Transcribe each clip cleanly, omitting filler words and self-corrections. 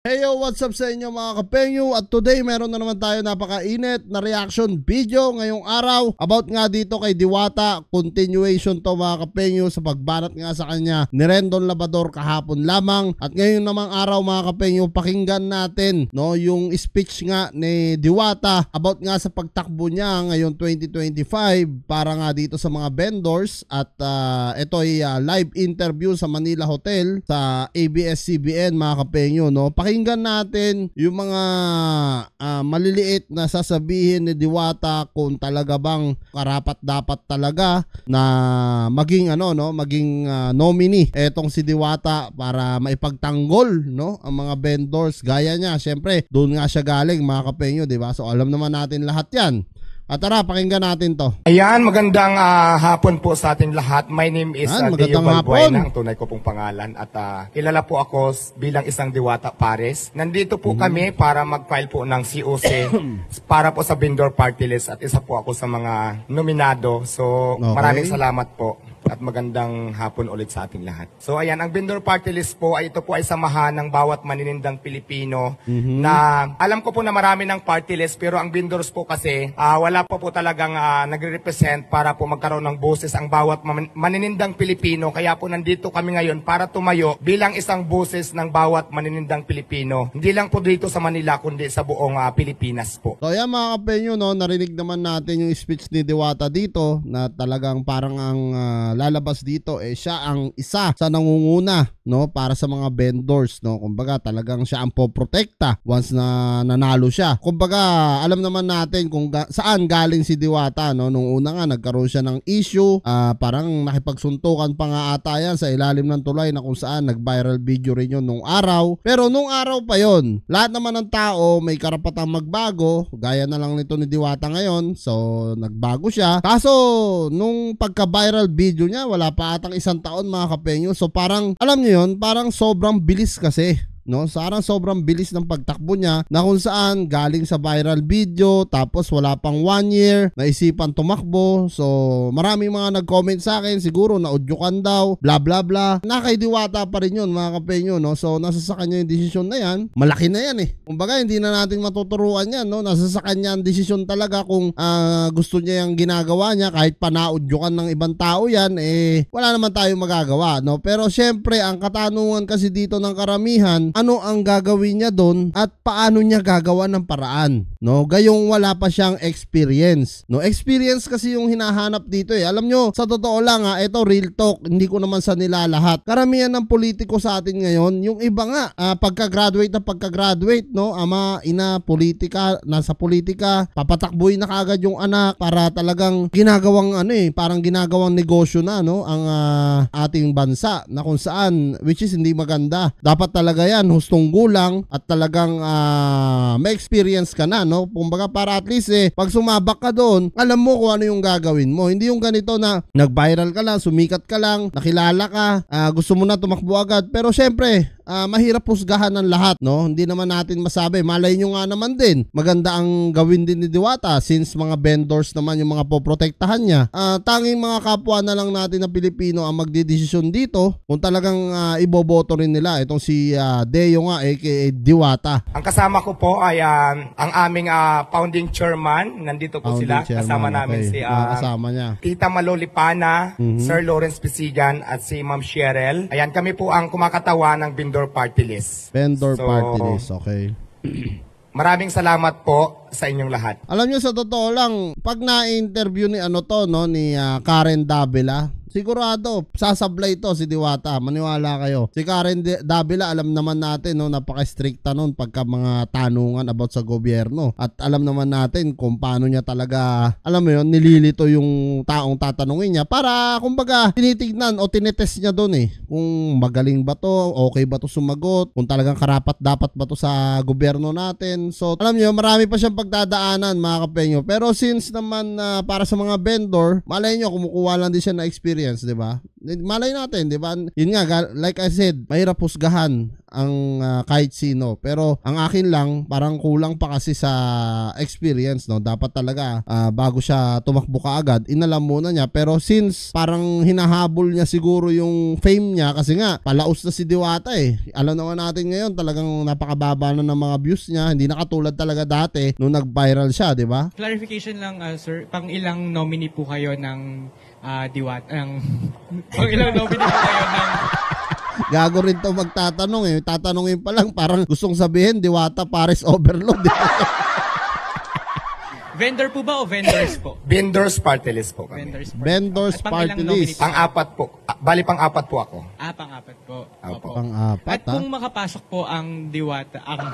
Hey yo, what's up sa inyo mga kapengyo? At today meron na naman tayo napakainit na reaction video ngayong araw about nga dito kay Diwata. Continuation to mga kapengyo sa pagbanat nga sa kanya ni Rendon Labrador kahapon lamang. At ngayon namang araw mga kapengyo, pakinggan natin yung speech nga ni Diwata about nga sa pagtakbo niya ngayong 2025 para nga dito sa mga vendors. At ito ay live interview sa Manila Hotel sa ABS-CBN mga kapengyo. Pakinggan natin yung mga maliliit na sasabihin ni Diwata kung talaga bang karapat dapat talaga na maging maging nominee etong si Diwata para maipagtanggol ang mga vendors gaya niya. Syempre, doon nga siya galing mga kapengyo, di ba? So alam naman natin lahat 'yan. At tara, pakinggan natin to. Ayan, magandang hapon po sa ating lahat. My name is Deo Balbuena, ang tunay ko pong pangalan. At kilala po ako bilang isang Diwata Pares. Nandito po kami para mag-file po ng COC para po sa vendor party list. At isa po ako sa mga nominado. So maraming salamat po. At magandang hapon ulit sa ating lahat. So ayan, ang vendor party list po ay ito po ay samahan ng bawat maninindang Pilipino na alam ko po na marami ng party list pero ang vendors po kasi wala pa po talagang nagre-represent para po magkaroon ng boses ang bawat maninindang Pilipino. Kaya po nandito kami ngayon para tumayo bilang isang boses ng bawat maninindang Pilipino. Hindi lang po dito sa Manila kundi sa buong Pilipinas po. So ayan mga kapenyo, narinig naman natin yung speech ni Diwata dito na talagang parang ang lalabas dito siya ang isa sa nangunguna para sa mga vendors kumbaga talagang siya ang poprotekta once na nanalo siya. Kumbaga alam naman natin kung saan galing si Diwata nung una nga nagkaroon siya ng issue, parang nakipagsuntukan pa nga ata yan sa ilalim ng tulay na kung saan nag-viral video rin yun nung araw. Pero nung araw pa yon, lahat naman ng tao may karapatang magbago, gaya na lang nito ni Diwata ngayon. So nagbago siya, kaso nung pagka-viral video niya wala pa atang isang taon mga kapengyo. So parang alam niyo yun, parang sobrang bilis kasi sarang sobrang bilis ng pagtakbo niya na kung saan galing sa viral video tapos wala pang 1 year naisipan tumakbo. So maraming mga nag-comment sa akin, siguro naudyukan daw, bla bla bla. Kay Diwata pa rin yun mga kapengyo, so nasa sa kanya yung desisyon na yan. Malaki na yan kumbaga hindi na natin matuturuan yan, nasa sa kanya ang desisyon talaga kung gusto niya yung ginagawa niya. Kahit pa naudyukan ng ibang tao yan, wala naman tayong magagawa, pero syempre ang katanungan kasi dito ng karamihan, ano ang gagawin niya doon at paano niya gagawa ng paraan, gayong wala pa siyang experience. Experience kasi yung hinahanap dito Alam nyo, sa totoo lang ito real talk, hindi ko naman sa nila lahat. Karamihan ng politiko sa atin ngayon, yung iba nga pagka-graduate ama, ina, politika, nasa politika, papatakbuhin na kaagad yung anak para talagang ginagawang parang ginagawang negosyo na ang ating bansa, na kung saan which is hindi maganda. Dapat talaga yan hustong gulang at talagang may experience ka na, kumbaga para at least pag sumabak ka doon, alam mo kung ano yung gagawin mo. Hindi yung ganito na nag-viral ka lang, sumikat ka lang, nakilala ka, gusto mo na tumakbo agad. Pero syempre mahirap husgahan ng lahat, hindi naman natin masabi. Malay nyo nga naman din, maganda ang gawin din ni Diwata since mga vendors naman yung mga poprotektahan niya. Tanging mga kapwa na lang natin na Pilipino ang magdidesisyon dito kung talagang iboboto rin nila itong si Deo nga aka Diwata. Ang kasama ko po ay ang aming founding chairman. Nandito po sila. Kasama namin si kasama niya Tita Malolipana, Sir Lawrence Pisigan at si Ma'am Cheryl. Ayan, kami po ang kumakatawan ng vendor party list. Vendor party list, okay. Maraming salamat po sa inyong lahat. Alam niyo, sa totoo lang, pag na-interview ni ni Karen Davila, sigurado sasablay ito si Diwata, maniwala kayo. Si Karen Davila, alam naman natin napaka-stricta nun pagka mga tanungan about sa gobyerno. At alam naman natin kung paano niya talaga, alam mo yun, nililito yung taong tatanungin niya para kumbaga tinitignan o tinetest niya doon kung magaling ba to, okay ba to sumagot, kung talagang karapat dapat ba to sa gobyerno natin. So alam niyo, marami pa siyang pagdadaanan mga kapengyo. Pero since naman para sa mga vendor, malay niyo kumukuha lang din siya na experience experience, 'di ba? Malay natin, 'di ba? Yun nga, like I said, mahirap husgahan ang kahit sino. Pero ang akin lang, parang kulang pa kasi sa experience, no? Dapat talaga bago siya tumakbo kaagad, inalam muna niya. Pero since parang hinahabol niya siguro yung fame niya kasi nga palaos na si Diwata eh. Alam naman natin ngayon, talagang napakababa na ng mga views niya. Hindi na katulad talaga dati nung nag-viral siya, 'di ba? Clarification lang, sir. Pang ilang nominee po kayo ng Diwata? Pang ilang nominee po kayo ng... Gago rin to magtatanong eh. Tatanungin pa lang, parang gustong sabihin, Diwata Pares Overload. Vendor po ba o vendors po? Vendors party list po kami. Vendors At pang party ilang nominee list. po? Pang-apat po. Bali, pang-apat po ako. Pang-apat po. Opo. Pang-apat, At kung makapasok po ang Diwata, ang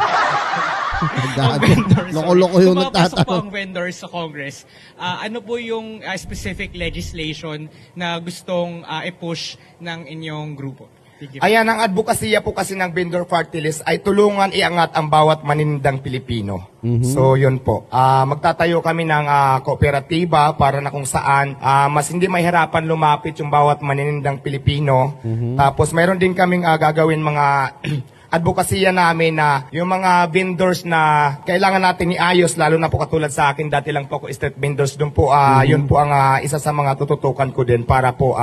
Gago. vendors, Loko-loko yung kung makapasok po nagtatanong. ang vendors sa Congress, ano po yung specific legislation na gustong i-push ng inyong grupo? Sige. Ayan, ang advokasya po kasi ng vendor party list ay tulungan iangat ang bawat maninindang Pilipino. So, yun po. Magtatayo kami ng kooperatiba para na kung saan mas hindi mahirapan lumapit yung bawat maninindang Pilipino. Tapos, mayroon din kaming gagawin mga advokasya namin na yung mga vendors na kailangan natin iayos, lalo na po katulad sa akin, dati lang po ako street vendors, doon po, yun po ang isa sa mga tututukan ko din para po,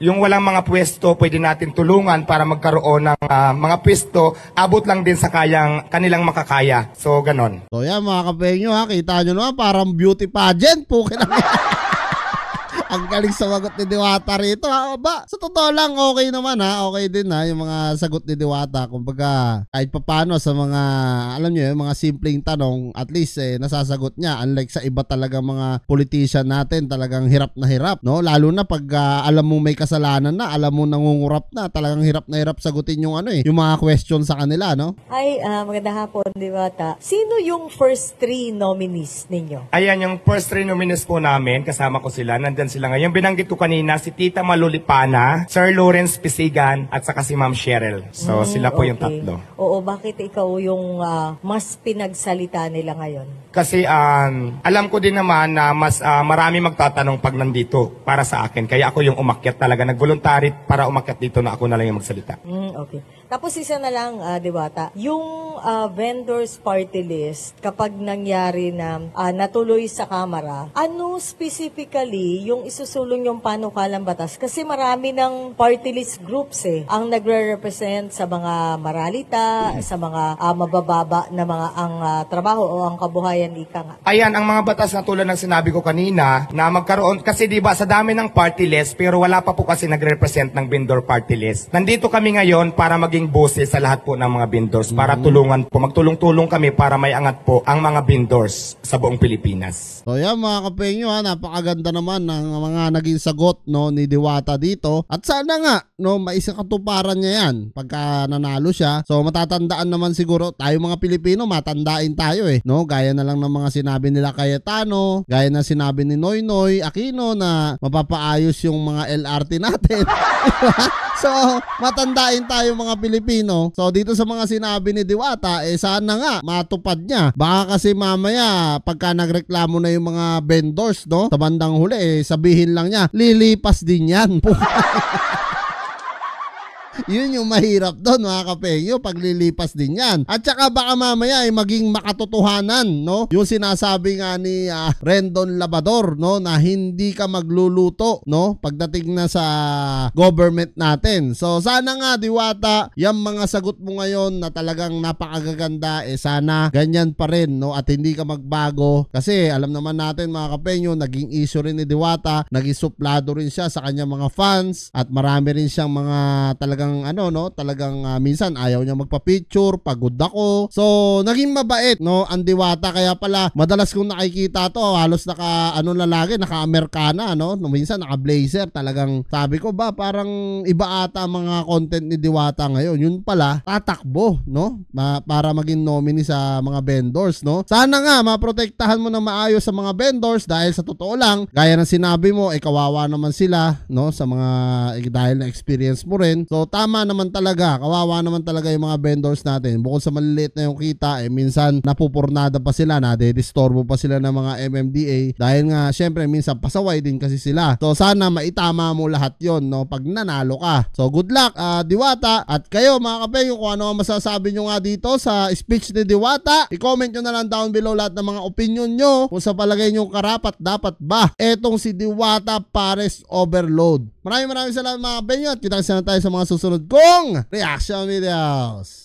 yung walang mga pwesto, pwede natin tulungan para magkaroon ng mga pwesto, abot lang din sa kanilang makakaya. So, ganon. So yan mga kapengyo ha, kita nyo naman parang beauty pageant po. Ang galing sagot ni Diwata rito ha. Ba, sa totoo lang okay naman ha. Okay din ha yung mga sagot ni Diwata. Kumbaga kahit papano sa mga, alam nyo yung mga simpleng tanong, at least nasasagot niya. Unlike sa iba talaga mga politician natin, talagang hirap na hirap, no? Lalo na pag alam mo may kasalanan na, alam mo nangungurap na, talagang hirap na hirap sagutin yung yung mga question sa kanila, no? Ay, magandang hapon, Diwata. Sino yung first 3 nominees ninyo? Ayan, yung first 3 nominees po namin, kasama ko sila, nandyan sila ngayon. Binanggit ko kanina, si Tita Malulipana, Sir Lawrence Pisigan, at saka si Ma'am Cheryl. So, sila po yung tatlo. Oo, bakit ikaw yung mas pinagsalita nila ngayon? Kasi alam ko din naman na mas marami magtatanong pag nandito para sa akin. Kaya ako yung umakyat talaga. Nag-voluntary para umakyat dito na ako na lang yung magsalita. Okay. Tapos isa na lang, Diwata, yung vendors party list, kapag nangyari na natuloy sa Kamara, ano specifically yung isusulong yung panukalang batas? Kasi marami ng party list groups ang nagre-represent sa mga maralita, sa mga mabababa na mga ang trabaho o ang kabuhayan, ika nga. Ayan, ang mga batas na tulad ng sinabi ko kanina, na magkaroon, kasi diba sa dami ng party list, pero wala pa po kasi nagre-represent ng vendor party list. Nandito kami ngayon para maging boses sa lahat po ng mga vendors, para tulungan po, magtulong-tulong kami para may angat po ang mga vendors sa buong Pilipinas. So yan mga kapengyo ha, napakaganda naman ng mga naging sagot no ni Diwata dito. At sana nga no maisakatuparan niya yan pagka nanalo siya. So matatandaan naman siguro tayo mga Pilipino, matandain tayo no, gaya na lang ng mga sinabi nila Cayetano, gaya na sinabi ni Noynoy Aquino na mapapaayos yung mga LRT natin. So matandain tayo mga Pilipino. So dito sa mga sinabi ni Diwata, sana nga matupad niya. Baka kasi mamaya pagka nagreklamo na yung mga vendors no, sa bandang huli sabihin lang niya, lilipas din yan. Yun yung mahirap doon mga kapengyo, paglilipas din yan. At saka baka mamaya ay maging makatotohanan no, yung sinasabi nga ni Rendon Labrador no, na hindi ka magluluto no pagdating na sa government natin. So sana nga Diwata, yung mga sagot mo ngayon na talagang napakagaganda, sana ganyan pa rin no, at hindi ka magbago. Kasi alam naman natin mga kapengyo, naging issue rin ni Diwata, naging suplado rin siya sa kanyang mga fans, at marami rin siyang mga talagang minsan ayaw niya magpa-picture, pagod ako. So naging mabait no ang Diwata, kaya pala madalas kong nakikita to, halos naka-Amerikana no, minsan naka-blazer, talagang sabi ko ba parang iba ata mga content ni Diwata ngayon. Yun pala tatakbo no para maging nominee sa mga vendors no. Sana nga maprotektahan mo na maayos sa mga vendors, dahil sa totoo lang gaya ng sinabi mo, kawawa naman sila no sa mga dahil na experience mo rin. So tama naman talaga, kawawa naman talaga yung mga vendors natin. Bukod sa maliliit na yung kita, minsan napupurnada pa sila, nadedistorbo pa sila ng mga MMDA dahil nga syempre minsan pasaway din kasi sila. So sana maitama mo lahat yon, no, pag nanalo ka. So good luck Diwata, at kayo mga kapeng, kung ano ang masasabi nyo nga dito sa speech ni Diwata, i-comment nyo na lang down below lahat ng mga opinion nyo kung sa palagay nyo karapat dapat ba etong si Diwata Pares Overload. Maraming salamat mga kapeng, at kita-kita na tayo sa mga susunod kong reaction videos.